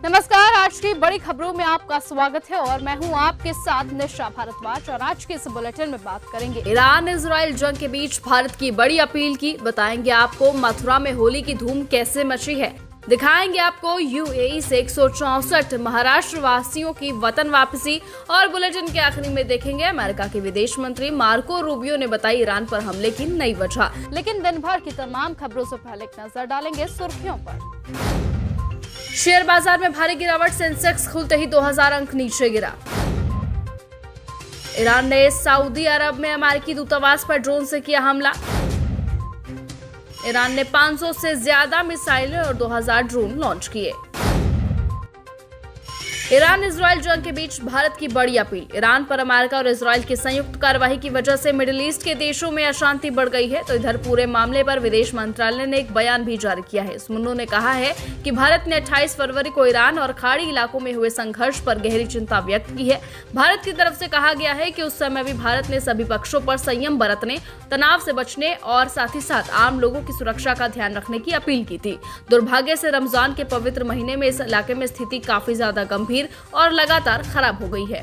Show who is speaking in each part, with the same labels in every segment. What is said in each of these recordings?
Speaker 1: नमस्कार, आज की बड़ी खबरों में आपका स्वागत है और मैं हूं आपके साथ निशा भारद्वाज। और आज के इस बुलेटिन में बात करेंगे ईरान इजराइल जंग के बीच भारत की बड़ी अपील की। बताएंगे आपको मथुरा में होली की धूम कैसे मची है। दिखाएंगे आपको यूएई से 164 महाराष्ट्र वासियों की वतन वापसी। और बुलेटिन के आखिरी में देखेंगे अमेरिका के विदेश मंत्री मार्को रूबियो ने बताई ईरान पर हमले की नई वजह। लेकिन दिन भर की तमाम खबरों से पहले एक नजर डालेंगे सुर्खियों पर। शेयर बाजार में भारी गिरावट, सेंसेक्स खुलते ही 2000 अंक नीचे गिरा। ईरान ने सऊदी अरब में अमेरिकी दूतावास पर ड्रोन से किया हमला। ईरान ने 500 से ज्यादा मिसाइलें और 2000 ड्रोन लॉन्च किए। ईरान इजराइल जंग के बीच भारत की बड़ी अपील। ईरान पर अमेरिका और इजराइल की संयुक्त कार्रवाई की वजह से मिडिल ईस्ट के देशों में अशांति बढ़ गई है, तो इधर पूरे मामले पर विदेश मंत्रालय ने एक बयान भी जारी किया है। इसमें उन्होंने कहा है कि भारत ने 28 फरवरी को ईरान और खाड़ी इलाकों में हुए संघर्ष पर गहरी चिंता व्यक्त की है। भारत की तरफ से कहा गया है कि उस समय भी भारत ने सभी पक्षों पर संयम बरतने, तनाव से बचने और साथ ही साथ आम लोगों की सुरक्षा का ध्यान रखने की अपील की थी। दुर्भाग्य से रमजान के पवित्र महीने में इस इलाके में स्थिति काफी ज्यादा गंभीर और लगातार खराब हो गई है।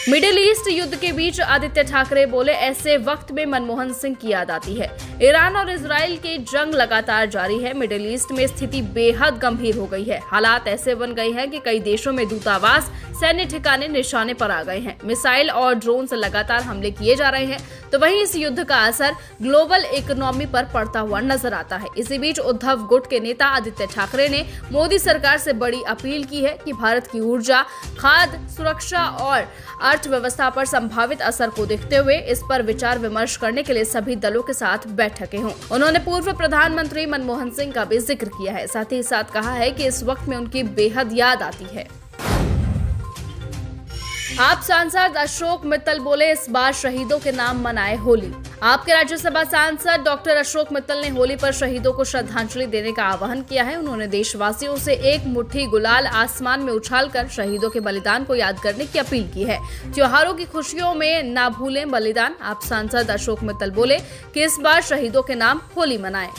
Speaker 1: मिडिल ईस्ट युद्ध के बीच आदित्य ठाकरे बोले, ऐसे वक्त में मनमोहन सिंह की याद आती है। ईरान और इजराइल की जंग लगातार जारी है। मिडिल ईस्ट में स्थिति बेहद गंभीर हो गई है। हालात ऐसे बन गए हैं कि कई देशों में दूतावास, सैन्य ठिकाने निशाने पर आ गए हैं। मिसाइल और ड्रोन से लगातार हमले किए जा रहे हैं, तो वहीं इस युद्ध का असर ग्लोबल इकोनॉमी पर पड़ता हुआ नजर आता है। इसी बीच उद्धव गुट के नेता आदित्य ठाकरे ने मोदी सरकार से बड़ी अपील की है कि भारत की ऊर्जा, खाद्य सुरक्षा और अर्थव्यवस्था पर संभावित असर को देखते हुए इस पर विचार विमर्श करने के लिए सभी दलों के साथ बैठकें हों। उन्होंने पूर्व प्रधानमंत्री मनमोहन सिंह का भी जिक्र किया है। साथ ही साथ कहा है कि इस वक्त में उनकी बेहद याद आती है। आप सांसद अशोक मित्तल बोले, इस बार शहीदों के नाम मनाए होली। आपके राज्यसभा सांसद डॉक्टर अशोक मित्तल ने होली पर शहीदों को श्रद्धांजलि देने का आह्वान किया है। उन्होंने देशवासियों से एक मुट्ठी गुलाल आसमान में उछालकर शहीदों के बलिदान को याद करने की अपील की है। त्योहारों की खुशियों में ना भूलें बलिदान। आप सांसद अशोक मित्तल बोले कि इस बार शहीदों के नाम होली मनाएं।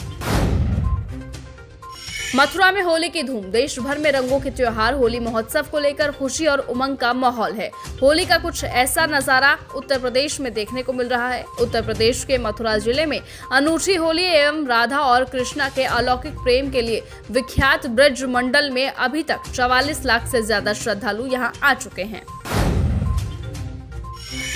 Speaker 1: मथुरा में होली की धूम। देश भर में रंगों के त्योहार होली महोत्सव को लेकर खुशी और उमंग का माहौल है। होली का कुछ ऐसा नजारा उत्तर प्रदेश में देखने को मिल रहा है। उत्तर प्रदेश के मथुरा जिले में अनूठी होली एवं राधा और कृष्णा के अलौकिक प्रेम के लिए विख्यात ब्रज मंडल में अभी तक 44 लाख से ज्यादा श्रद्धालु यहां आ चुके हैं।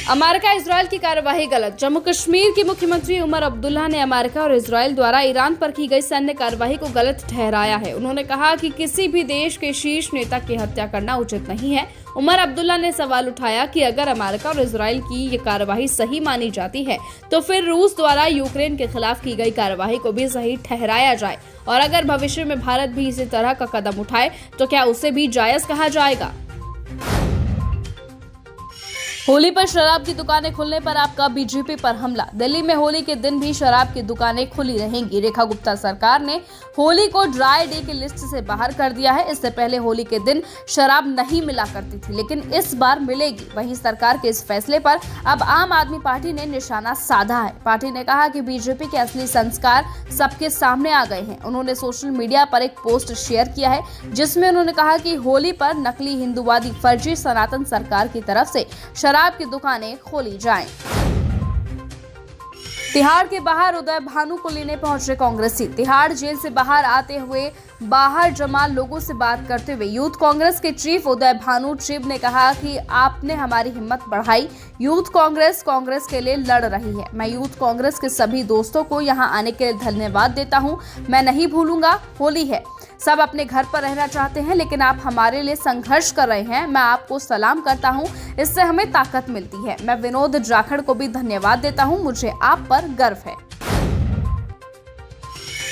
Speaker 1: अमेरिका इजराइल की कार्यवाही गलत। जम्मू कश्मीर के मुख्यमंत्री उमर अब्दुल्ला ने अमेरिका और इजराइल द्वारा ईरान पर की गई सैन्य कार्यवाही को गलत ठहराया है। उन्होंने कहा कि किसी भी देश के शीर्ष नेता की हत्या करना उचित नहीं है। उमर अब्दुल्ला ने सवाल उठाया कि अगर अमेरिका और इजराइल की ये कार्यवाही सही मानी जाती है तो फिर रूस द्वारा यूक्रेन के खिलाफ की गई कार्यवाही को भी सही ठहराया जाए, और अगर भविष्य में भारत भी इसी तरह का कदम उठाए तो क्या उसे भी जायज कहा जाएगा। होली पर शराब की दुकानें खुलने पर आपका बीजेपी पर हमला। दिल्ली में होली के दिन भी शराब की दुकानें खुली रहेंगी। रेखा गुप्ता सरकार ने होली को ड्राई डे की लिस्ट से बाहर कर दिया है। इससे पहले होली के दिन शराब नहीं मिला करती थी, लेकिन इस बार मिलेगी। वहीं सरकार के इस फैसले पर अब आम आदमी पार्टी ने निशाना साधा है। पार्टी ने कहा कि बीजेपी के असली संस्कार सबके सामने आ गए हैं। उन्होंने सोशल मीडिया पर एक पोस्ट शेयर किया है, जिसमें उन्होंने कहा कि होली पर नकली हिंदूवादी फर्जी सनातन सरकार की तरफ से शराब की दुकानें खोली जाएं। तिहाड़ के बाहर उदय भानु को लेने पहुंचे कांग्रेसी। तिहाड़ जेल से बाहर आते हुए बाहर जमा लोगों से बात करते हुए यूथ कांग्रेस के चीफ उदय भानु चिब ने कहा कि आपने हमारी हिम्मत बढ़ाई। यूथ कांग्रेस के लिए लड़ रही है। मैं यूथ कांग्रेस के सभी दोस्तों को यहां आने के लिए धन्यवाद देता हूं। मैं नहीं भूलूंगा, होली है, सब अपने घर पर रहना चाहते हैं, लेकिन आप हमारे लिए संघर्ष कर रहे हैं। मैं आपको सलाम करता हूं, इससे हमें ताकत मिलती है। मैं विनोद जाखड़ को भी धन्यवाद देता हूं, मुझे आप पर गर्व है।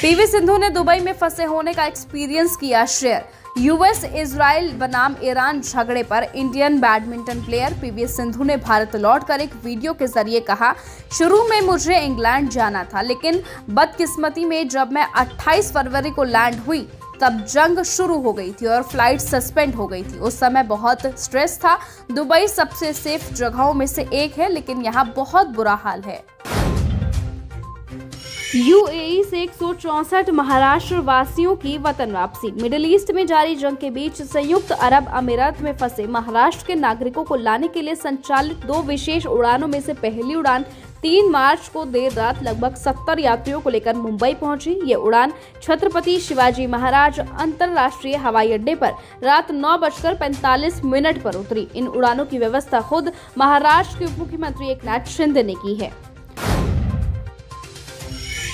Speaker 1: पीवी सिंधु ने दुबई में फंसे होने का एक्सपीरियंस किया शेयर। यूएस इजराइल बनाम ईरान झगड़े पर Indian badminton player PV Sindhu ने भारत लौटकर एक वीडियो के जरिए कहा, शुरू में मुझे इंग्लैंड जाना था, लेकिन बदकिस्मती में जब मैं 28 फरवरी को लैंड हुई तब जंग शुरू हो गई थी और फ्लाइट सस्पेंड हो गई थी। उस समय बहुत स्ट्रेस था। दुबई सबसे सेफ जगहों में से एक है, लेकिन यहाँ बहुत बुरा हाल है। यूएई से 164 महाराष्ट्र वासियों की वतन वापसी। मिडिल ईस्ट में जारी जंग के बीच संयुक्त अरब अमीरात में फंसे महाराष्ट्र के नागरिकों को लाने के लिए संचालित 2 विशेष उड़ानों में से पहली उड़ान 3 मार्च को देर रात लगभग 70 यात्रियों को लेकर मुंबई पहुंची। ये उड़ान छत्रपति शिवाजी महाराज अंतर्राष्ट्रीय हवाई अड्डे पर रात 9:45 पर उतरी। इन उड़ानों की व्यवस्था खुद महाराष्ट्र के उप मुख्यमंत्री एकनाथ शिंदे ने की है।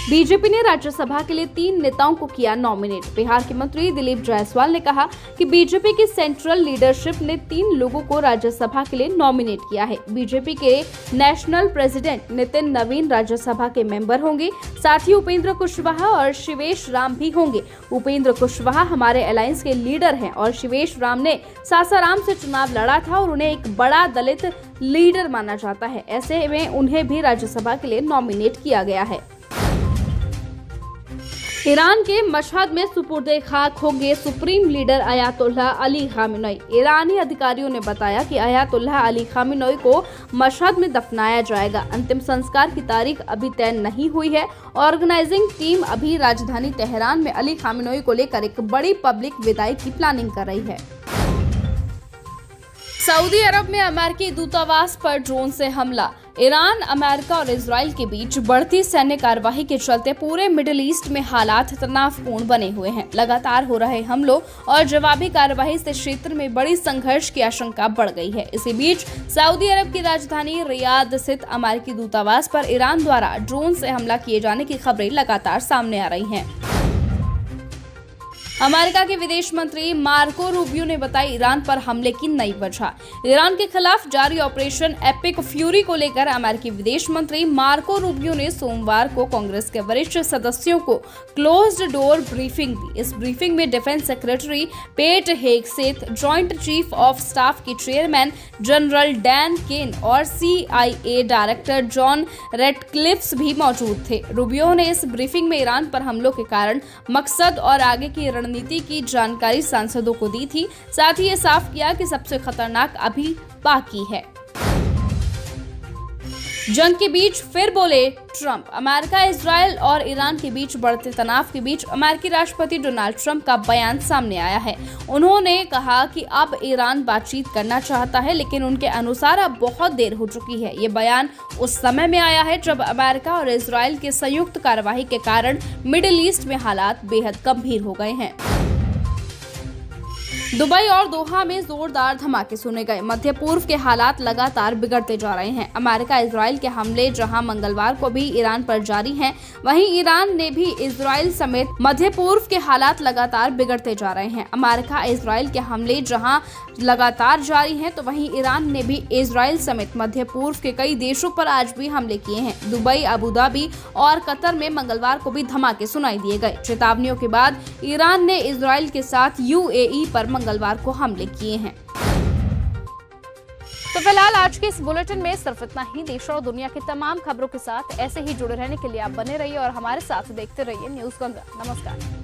Speaker 1: बीजेपी ने राज्यसभा के लिए 3 नेताओं को किया नॉमिनेट। बिहार के मंत्री दिलीप जायसवाल ने कहा कि बीजेपी की सेंट्रल लीडरशिप ने 3 लोगों को राज्यसभा के लिए नॉमिनेट किया है। बीजेपी के नेशनल प्रेसिडेंट नितिन नवीन राज्यसभा के मेंबर होंगे। साथ ही उपेंद्र कुशवाहा और शिवेश राम भी होंगे। उपेंद्र कुशवाहा हमारे अलायंस के लीडर हैं और शिवेश राम ने सासाराम से चुनाव लड़ा था और उन्हें एक बड़ा दलित लीडर माना जाता है। ऐसे में उन्हें भी राज्यसभा के लिए नॉमिनेट किया गया है। ईरान के मशहद में सुपुर्दे खाक होंगे supreme leader Ayatollah Ali Khamenei. ईरानी अधिकारियों ने बताया कि अयातुल्लाह अली खामेनेई को मशहद में दफनाया जाएगा। अंतिम संस्कार की तारीख अभी तय नहीं हुई है। ऑर्गेनाइजिंग टीम अभी राजधानी तेहरान में अली खामेनेई को लेकर एक बड़ी पब्लिक विदाई की प्लानिंग कर रही है। सऊदी अरब में अमेरिकी दूतावास पर ड्रोन से हमला। ईरान, अमेरिका और इजराइल के बीच बढ़ती सैन्य कार्यवाही के चलते पूरे मिडिल ईस्ट में हालात तनावपूर्ण बने हुए हैं। लगातार हो रहे हमलों और जवाबी कार्यवाही से क्षेत्र में बड़ी संघर्ष की आशंका बढ़ गई है। इसी बीच सऊदी अरब की राजधानी रियाद स्थित अमेरिकी दूतावास पर ईरान द्वारा ड्रोन से हमला किए जाने की खबरें लगातार सामने आ रही हैं। अमेरिका के विदेश मंत्री मार्को रूबियो ने बताई ईरान पर हमले की नई वजह। ईरान के खिलाफ जारी ऑपरेशन एपिक फ्यूरी को लेकर अमेरिकी विदेश मंत्री मार्को रूबियो ने सोमवार को कांग्रेस के वरिष्ठ सदस्यों को क्लोज्ड डोर ब्रीफिंग दी। इस ब्रीफिंग में defence secretary pet Hegseth, joint chief of staff के चेयरमैन जनरल डैन केन और CIA डायरेक्टर जॉन रेडक्लिफ्स भी मौजूद थे। रूबियो ने इस ब्रीफिंग में ईरान पर हमलों के कारण, मकसद और आगे की रणनीति की जानकारी सांसदों को दी थी। साथ ही ये साफ किया कि सबसे खतरनाक अभी बाकी है। जंग के बीच फिर बोले ट्रंप। अमेरिका, इजराइल और ईरान के बीच बढ़ते तनाव के बीच अमेरिकी राष्ट्रपति डोनाल्ड ट्रंप का बयान सामने आया है। उन्होंने कहा कि अब ईरान बातचीत करना चाहता है, लेकिन उनके अनुसार अब बहुत देर हो चुकी है। ये बयान उस समय में आया है जब अमेरिका और इजराइल की संयुक्त कार्यवाही के कारण मिडिल ईस्ट में हालात बेहद गंभीर हो गए हैं। दुबई और दोहा में जोरदार धमाके सुने गए। मध्य पूर्व के हालात लगातार बिगड़ते जा रहे हैं। अमेरिका इजराइल के हमले जहां मंगलवार को भी ईरान पर जारी हैं, वहीं ईरान ने भी इजराइल समेत मध्य पूर्व के हालात लगातार बिगड़ते जा रहे हैं। अमेरिका इजराइल के हमले जहां लगातार जारी हैं, तो वहीं ईरान ने भी इजराइल समेत मध्य पूर्व के कई देशों पर आज भी हमले किए हैं। दुबई, अबू धाबी और कतर में मंगलवार को भी धमाके सुनाई दिए गए। चेतावनियों के बाद ईरान ने इजराइल के साथ UAE पर मंगलवार को हमले किए हैं। तो फिलहाल आज के इस बुलेटिन में सिर्फ इतना ही। देश और दुनिया की तमाम खबरों के साथ ऐसे ही जुड़े रहने के लिए आप बने रहिए और हमारे साथ देखते रहिए न्यूज़ गंगा। नमस्कार।